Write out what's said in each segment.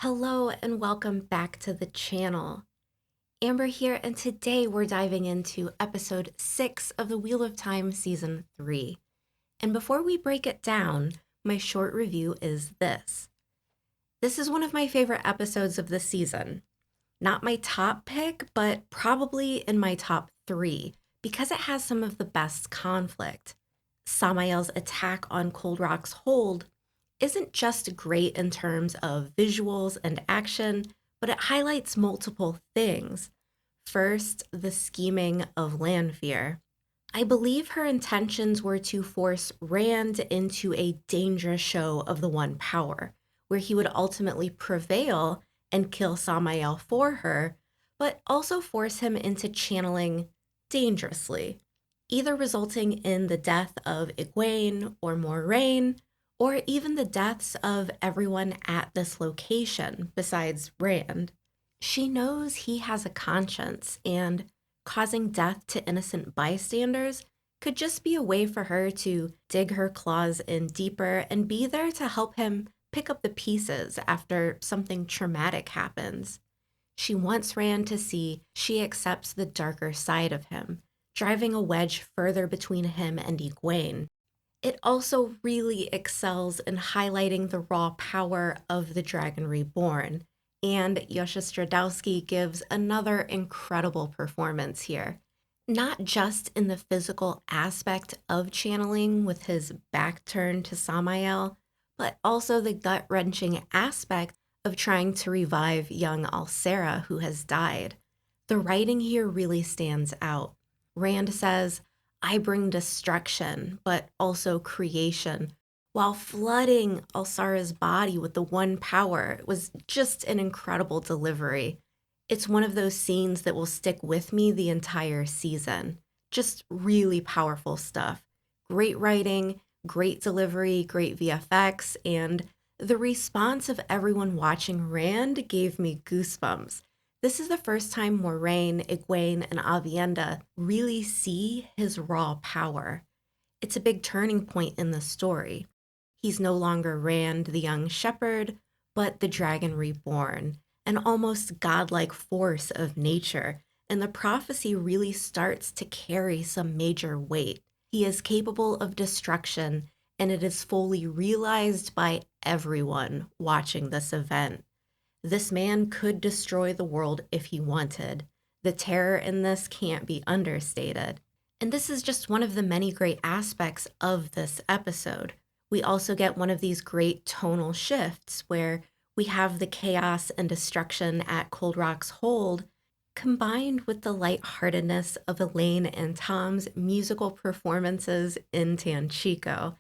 Hello and welcome back to the channel. Amber here, and today we're diving into episode 6 of the Wheel of Time season 3. And before we break it down, my short review is this. This is one of my favorite episodes of the season. Not my top pick, but probably in my top 3 because it has some of the best conflict. Samael's attack on Cold Rock's hold isn't just great in terms of visuals and action, but it highlights multiple things. First, the scheming of Lanfear. I believe her intentions were to force Rand into a dangerous show of the One Power, where he would ultimately prevail and kill Samael for her, but also force him into channeling dangerously, either resulting in the death of Egwene or Moraine, or even the deaths of everyone at this location besides Rand. She knows he has a conscience, and causing death to innocent bystanders could just be a way for her to dig her claws in deeper and be there to help him pick up the pieces after something traumatic happens. She wants Rand to see she accepts the darker side of him, driving a wedge further between him and Egwene. It also really excels in highlighting the raw power of the Dragon Reborn, and Yosha Stradowski gives another incredible performance here. Not just in the physical aspect of channeling with his back turned to Samael, but also the gut-wrenching aspect of trying to revive young Alcera who has died. The writing here really stands out. Rand says, I bring destruction, but also creation, while flooding Alcera's body with the one power. It was just an incredible delivery. It's one of those scenes that will stick with me the entire season. Just really powerful stuff. Great writing, great delivery, great VFX, and the response of everyone watching Rand gave me goosebumps. This is the first time Moraine, Egwene, and Aviendha really see his raw power. It's a big turning point in the story. He's no longer Rand, the young shepherd, but the dragon reborn, an almost godlike force of nature, and the prophecy really starts to carry some major weight. He is capable of destruction, and it is fully realized by everyone watching this event. This man could destroy the world if he wanted. The terror in this can't be understated. And this is just one of the many great aspects of this episode. We also get one of these great tonal shifts where we have the chaos and destruction at Cold Rock's hold combined with the lightheartedness of Elaine and Tom's musical performances in Tanchico.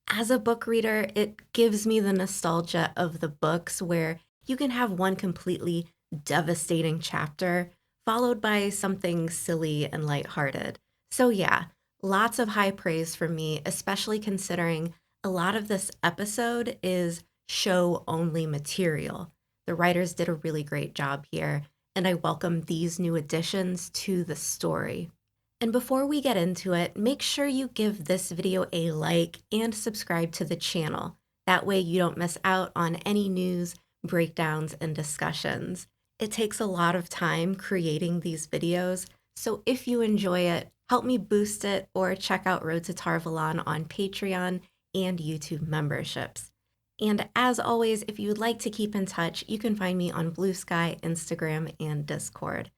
As a book reader, it gives me the nostalgia of the books where you can have one completely devastating chapter followed by something silly and lighthearted. So yeah, lots of high praise from me, especially considering a lot of this episode is show-only material. The writers did a really great job here, and I welcome these new additions to the story. And before we get into it, make sure you give this video a like and subscribe to the channel. That way you don't miss out on any news, breakdowns, and discussions. It takes a lot of time creating these videos, so if you enjoy it, help me boost it or check out Road to Tar Valon on Patreon and YouTube memberships. And as always, if you would like to keep in touch, you can find me on Blue Sky, Instagram, and Discord.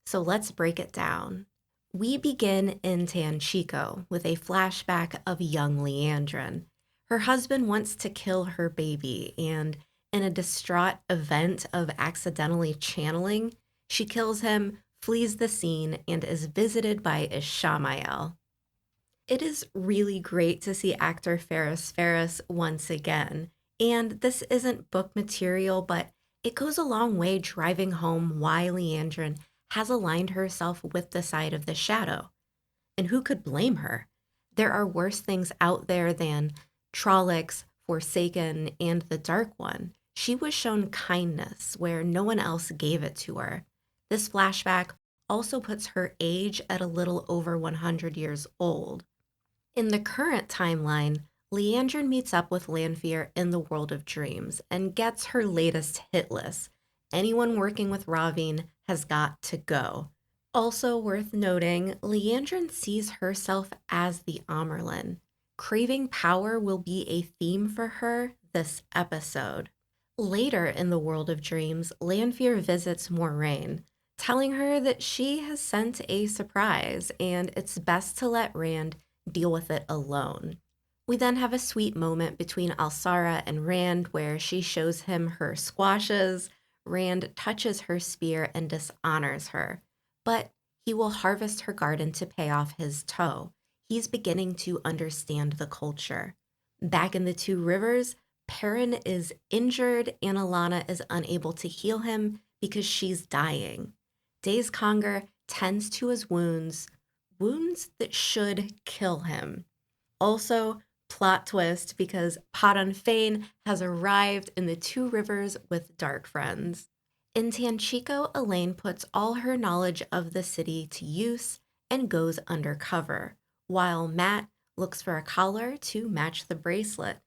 So let's break it down. We begin in Tanchico with a flashback of young Leandrin. Her husband wants to kill her baby, and in a distraught event of accidentally channeling, she kills him, flees the scene, and is visited by Ishamael. It is really great to see actor Ferris once again, and this isn't book material, but it goes a long way driving home why Leandrin has aligned herself with the side of the shadow. And who could blame her? There are worse things out there than Trollocs, Forsaken, and the Dark One. She was shown kindness where no one else gave it to her. This flashback also puts her age at a little over 100 years old. In the current timeline, Leandrin meets up with Lanfear in the World of Dreams and gets her latest hit list. Anyone working with Ravine has got to go. Also worth noting, Leandrin sees herself as the Amerlin. Craving power will be a theme for her this episode. Later in the World of Dreams, Lanfear visits Moraine, telling her that she has sent a surprise and it's best to let Rand deal with it alone. We then have a sweet moment between Alsara and Rand where she shows him her squashes. Rand touches her spear and dishonors her, but he will harvest her garden to pay off his toe. He's beginning to understand the culture. Back in the Two Rivers, Perrin is injured and Alana is unable to heal him because she's dying. Daze Conger tends to his wounds, wounds that should kill him. Also, plot twist because Padan Fain has arrived in the Two Rivers with dark friends. In Tanchico, Elaine puts all her knowledge of the city to use and goes undercover, while Matt looks for a collar to match the bracelet.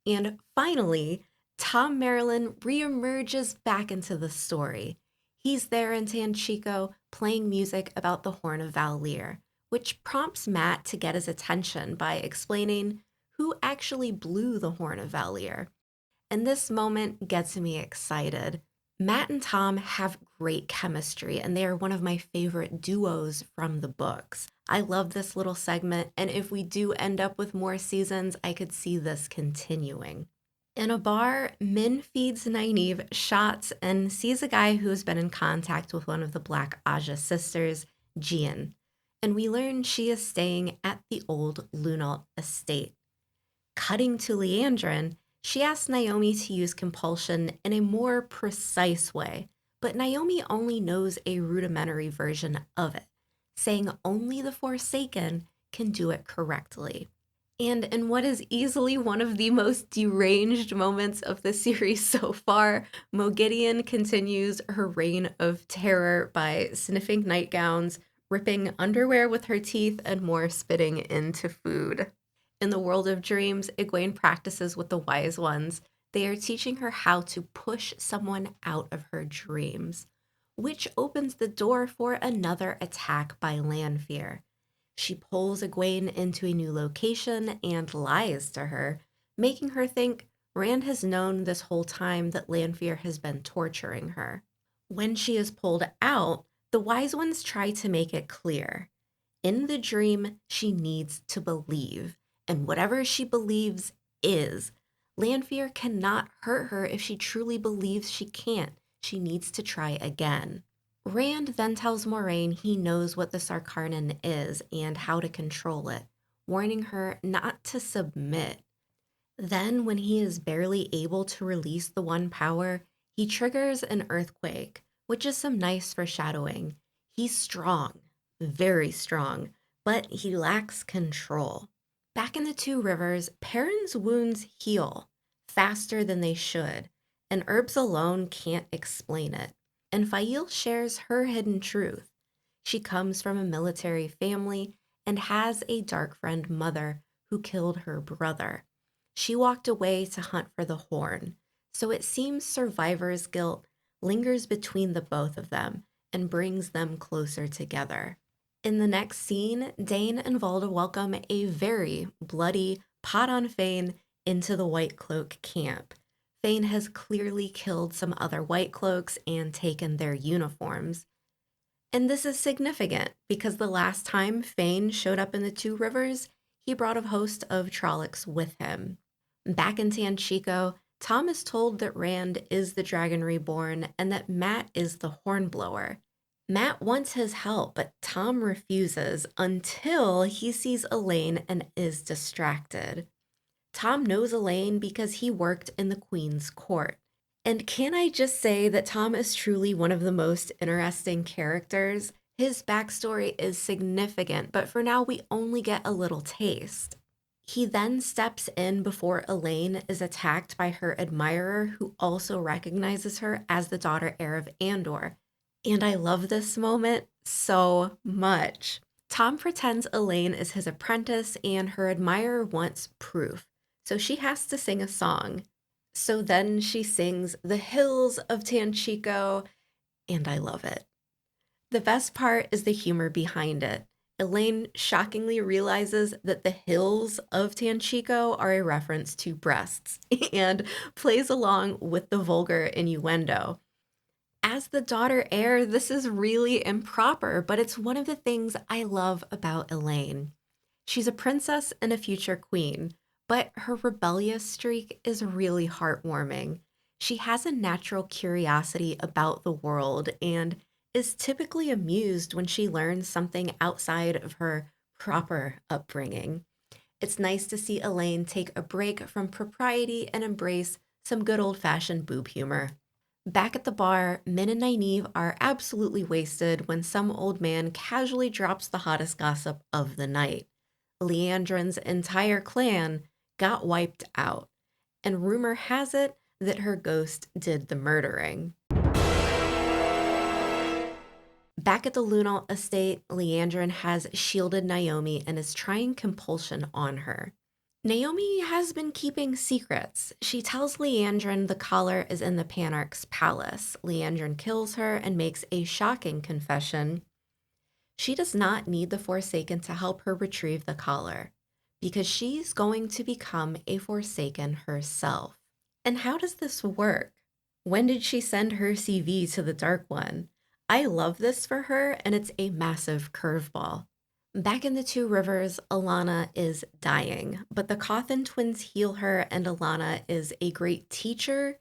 And finally, Tom Marilyn reemerges back into the story. He's there in Tanchico playing music about the Horn of Valir, which prompts Matt to get his attention by explaining who actually blew the Horn of Valir. And this moment gets me excited. Matt and Tom have great chemistry, and they are one of my favorite duos from the books. I love this little segment, and if we do end up with more seasons, I could see this continuing. In a bar, Min feeds Nynaeve shots and sees a guy who has been in contact with one of the Black Aja sisters, Gian, and we learn she is staying at the old Lunault estate. Cutting to Leandrin, she asks Naomi to use compulsion in a more precise way, but Naomi only knows a rudimentary version of it, saying only the Forsaken can do it correctly. And in what is easily one of the most deranged moments of the series so far, Mogideon continues her reign of terror by sniffing nightgowns, ripping underwear with her teeth, and more spitting into food. In the World of Dreams, Egwene practices with the Wise Ones. They are teaching her how to push someone out of her dreams, which opens the door for another attack by Lanfear. She pulls Egwene into a new location and lies to her, making her think Rand has known this whole time that Lanfear has been torturing her. When she is pulled out, the Wise Ones try to make it clear. In the dream, she needs to believe, and whatever she believes is. Lanfear cannot hurt her if she truly believes she can't. She needs to try again. Rand then tells Moraine he knows what the Sarkarnan is and how to control it, warning her not to submit. Then, when he is barely able to release the one power, he triggers an earthquake, which is some nice foreshadowing. He's strong, very strong, but he lacks control. Back in the Two Rivers, Perrin's wounds heal faster than they should, and herbs alone can't explain it. And Faile shares her hidden truth. She comes from a military family and has a dark friend mother who killed her brother. She walked away to hunt for the horn, so it seems survivor's guilt lingers between the both of them and brings them closer together. In the next scene, Dane and Valda welcome a very bloody Padan Fain into the White Cloak camp. Fain has clearly killed some other White Cloaks and taken their uniforms. And this is significant because the last time Fain showed up in the Two Rivers, he brought a host of Trollocs with him. Back in Tanchico, Tom is told that Rand is the Dragon Reborn and that Matt is the Hornblower. Matt wants his help, but Tom refuses until he sees Elaine and is distracted. Tom knows Elaine because he worked in the Queen's court. And can I just say that Tom is truly one of the most interesting characters? His backstory is significant, but for now we only get a little taste. He then steps in before Elaine is attacked by her admirer, who also recognizes her as the daughter heir of Andor. And I love this moment so much. Tom pretends Elaine is his apprentice and her admirer wants proof. So she has to sing a song. So then she sings The Hills of Tanchico, and I love it. The best part is the humor behind it. Elaine shockingly realizes that the hills of Tanchico are a reference to breasts and plays along with the vulgar innuendo. As the daughter heir, this is really improper, but it's one of the things I love about Elaine. She's a princess and a future queen, but her rebellious streak is really heartwarming. She has a natural curiosity about the world and is typically amused when she learns something outside of her proper upbringing. It's nice to see Elaine take a break from propriety and embrace some good old fashioned boob humor. Back at the bar, Min and Nynaeve are absolutely wasted when some old man casually drops the hottest gossip of the night. Leandrin's entire clan got wiped out, and rumor has it that her ghost did the murdering. Back at the Lunal estate, Leandrin has shielded Naomi and is trying compulsion on her. Naomi has been keeping secrets. She tells Leandrin the collar is in the Panarch's palace. Leandrin kills her and makes a shocking confession. She does not need the Forsaken to help her retrieve the collar, because she's going to become a Forsaken herself. And how does this work? When did she send her CV to the Dark One? I love this for her, and it's a massive curveball. Back in the Two Rivers, Alana is dying, but the Cawthon twins heal her, and Alana is a great teacher,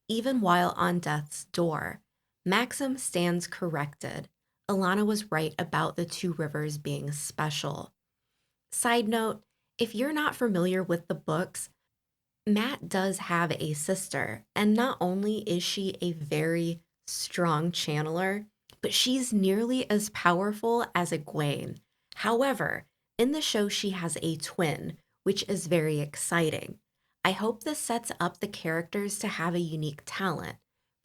even while on death's door. Maxim stands corrected. Alana was right about the Two Rivers being special. Side note, if you're not familiar with the books, Matt does have a sister, and not only is she a very strong channeler, but she's nearly as powerful as Egwene. However, in the show, she has a twin, which is very exciting. I hope this sets up the characters to have a unique talent.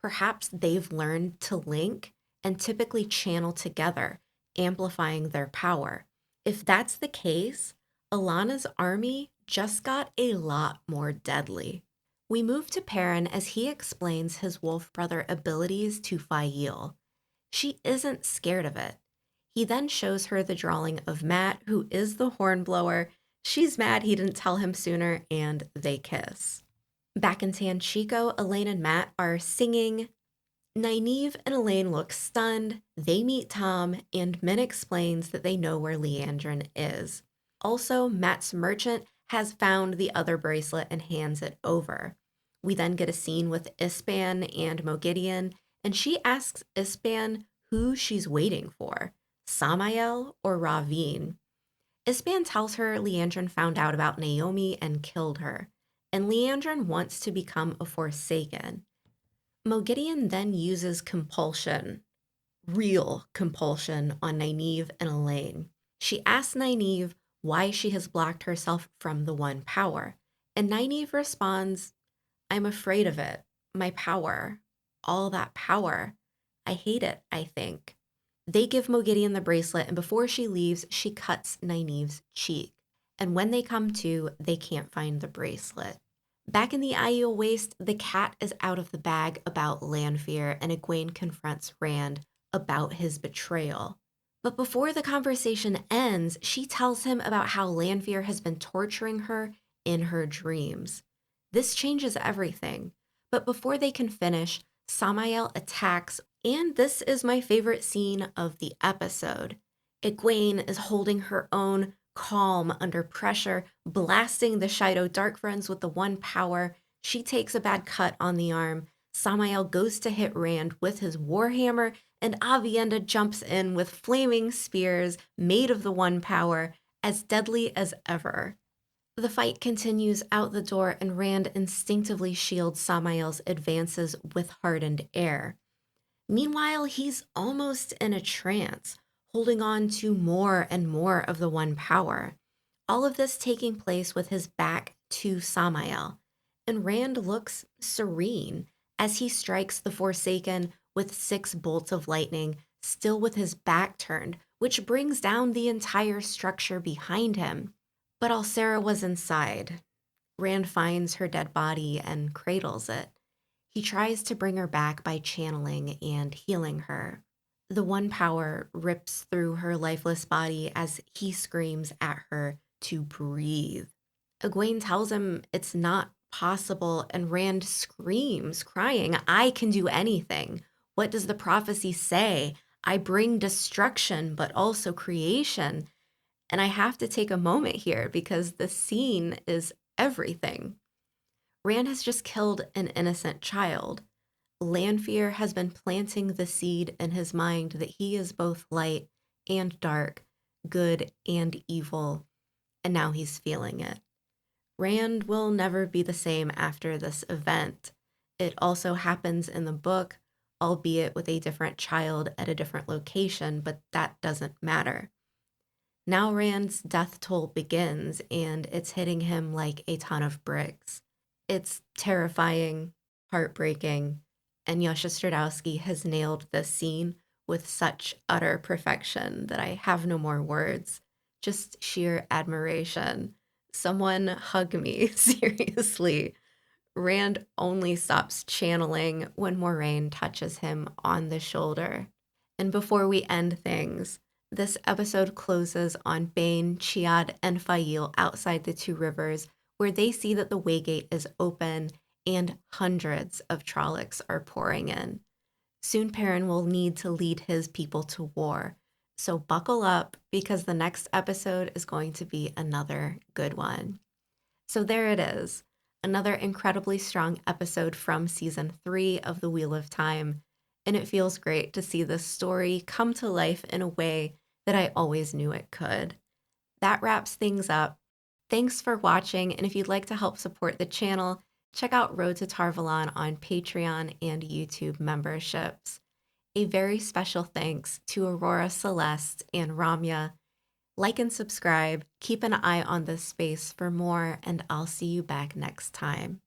Perhaps they've learned to link and typically channel together, amplifying their power. If that's the case, Alana's army just got a lot more deadly. We move to Perrin as he explains his wolf brother abilities to Fael. She isn't scared of it. He then shows her the drawing of Matt, who is the hornblower. She's mad he didn't tell him sooner, and they kiss. Back in Tanchico, Elaine and Matt are singing. Nynaeve and Elaine look stunned. They meet Tom, and Min explains that they know where Leandrin is. Also, Matt's merchant has found the other bracelet and hands it over. We then get a scene with Ispan and Mogideon, and she asks Ispan who she's waiting for, Samael or Ravine. Ispan tells her Leandrin found out about Naomi and killed her, and Leandrin wants to become a Forsaken. Mogideon then uses compulsion, real compulsion, on Nynaeve and Elaine. She asks Nynaeve why she has blocked herself from the One Power, and Nynaeve responds, I'm afraid of it. My power. All that power. I hate it, I think. They give Mogideon the bracelet, and before she leaves, she cuts Nynaeve's cheek. And when they come to, they can't find the bracelet. Back in the Aiel Waste, the cat is out of the bag about Lanfear, and Egwene confronts Rand about his betrayal. But before the conversation ends, she tells him about how Lanfear has been torturing her in her dreams. This changes everything. But before they can finish, Samael attacks, and this is my favorite scene of the episode. Egwene is holding her own, calm under pressure, blasting the Shido Dark Friends with the One Power. She takes a bad cut on the arm. Samael goes to hit Rand with his warhammer, and Avienda jumps in with flaming spears made of the One Power, as deadly as ever. The fight continues out the door, and Rand instinctively shields Samael's advances with hardened air. Meanwhile, he's almost in a trance, holding on to more and more of the One Power. All of this taking place with his back to Samael. And Rand looks serene as he strikes the Forsaken with 6 bolts of lightning, still with his back turned, which brings down the entire structure behind him. But Alcera was inside. Rand finds her dead body and cradles it. He tries to bring her back by channeling and healing her. The one power rips through her lifeless body as he screams at her to breathe. Egwene tells him it's not possible, and Rand screams, crying, "I can do anything. What does the prophecy say? I bring destruction, but also creation." And I have to take a moment here because the scene is everything. Rand has just killed an innocent child. Lanfear has been planting the seed in his mind that he is both light and dark, good and evil, and now he's feeling it. Rand will never be the same after this event. It also happens in the book, albeit with a different child at a different location, but that doesn't matter. Now Rand's death toll begins, and it's hitting him like a ton of bricks. It's terrifying, heartbreaking, and Yosha Stradowski has nailed this scene with such utter perfection that I have no more words. Just sheer admiration. Someone hug me, seriously. Rand only stops channeling when Moraine touches him on the shoulder. And before we end things, this episode closes on Bane, Chiad, and Fail outside the Two Rivers, where they see that the Waygate is open and hundreds of Trollocs are pouring in. Soon Perrin will need to lead his people to war. So buckle up because the next episode is going to be another good one. So there it is, another incredibly strong episode from season 3 of The Wheel of Time. And it feels great to see this story come to life in a way that I always knew it could. That wraps things up. Thanks for watching, and if you'd like to help support the channel, check out Road to Tar Valon on Patreon and YouTube memberships. A very special thanks to Aurora Celeste and Ramya. Like and subscribe, keep an eye on this space for more, and I'll see you back next time.